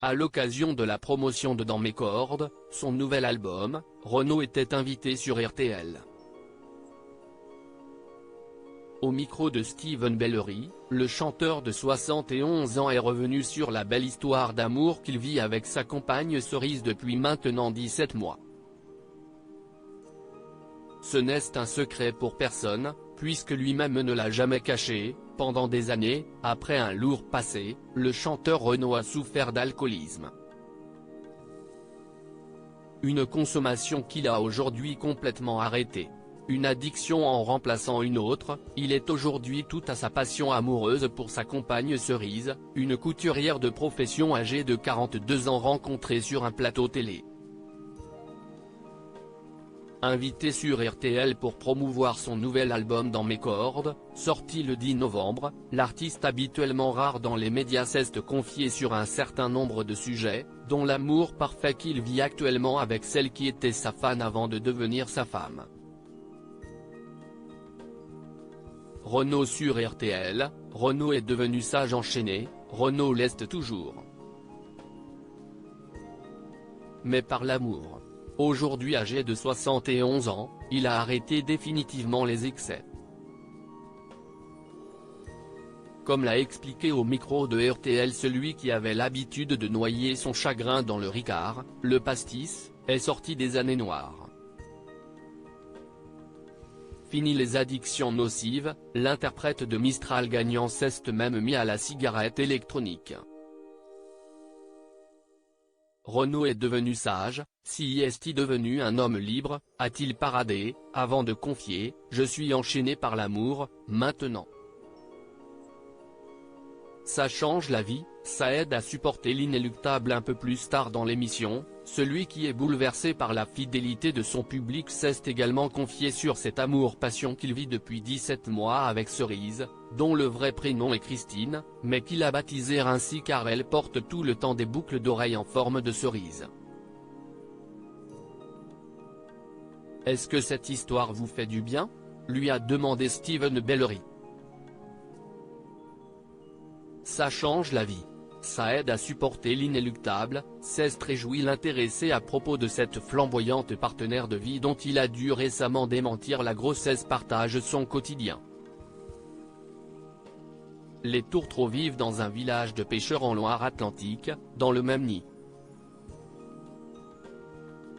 À l'occasion de la promotion de Dans mes cordes, son nouvel album, Renaud était invité sur RTL. Au micro de Steven Bellery, le chanteur de 71 ans est revenu sur la belle histoire d'amour qu'il vit avec sa compagne Cerise depuis maintenant 17 mois. Ce n'est un secret pour personne, puisque lui-même ne l'a jamais caché. Pendant des années, après un lourd passé, le chanteur Renaud a souffert d'alcoolisme. Une consommation qu'il a aujourd'hui complètement arrêtée. Une addiction en remplaçant une autre, il est aujourd'hui tout à sa passion amoureuse pour sa compagne Cerise, une couturière de profession âgée de 42 ans rencontrée sur un plateau télé. Invité sur RTL pour promouvoir son nouvel album Dans mes cordes, sorti le 10 novembre, l'artiste habituellement rare dans les médias s'est confié sur un certain nombre de sujets, dont l'amour parfait qu'il vit actuellement avec celle qui était sa fan avant de devenir sa femme. Renaud sur RTL, Renaud est devenu sage enchaîné, Renaud l'est toujours. Mais par l'amour. Aujourd'hui âgé de 71 ans, il a arrêté définitivement les excès. Comme l'a expliqué au micro de RTL celui qui avait l'habitude de noyer son chagrin dans le Ricard, le pastis, est sorti des années noires. Fini les addictions nocives, l'interprète de Mistral gagnant s'est même mis à la cigarette électronique. Renaud est devenu sage, si est-il devenu un homme libre, a-t-il paradé, avant de confier « Je suis enchaîné par l'amour, maintenant ». Ça change la vie, ça aide à supporter l'inéluctable. Un peu plus tard dans l'émission, celui qui est bouleversé par la fidélité de son public s'est également confié sur cet amour-passion qu'il vit depuis 17 mois avec Cerise, dont le vrai prénom est Christine, mais qu'il a baptisé ainsi car elle porte tout le temps des boucles d'oreilles en forme de cerise. Est-ce que cette histoire vous fait du bien ? Lui a demandé Steven Bellery. Ça change la vie. Ça aide à supporter l'inéluctable, s'est réjoui l'intéressé à propos de cette flamboyante partenaire de vie dont il a dû récemment démentir la grossesse. Partage son quotidien. Les tourtereaux vivent dans un village de pêcheurs en Loire-Atlantique, dans le même nid.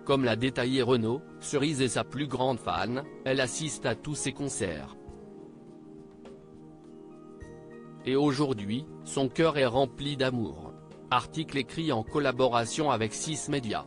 Comme l'a détaillé Renaud, Cerise est sa plus grande fan, elle assiste à tous ses concerts. Et aujourd'hui, son cœur est rempli d'amour. Article écrit en collaboration avec 6 médias.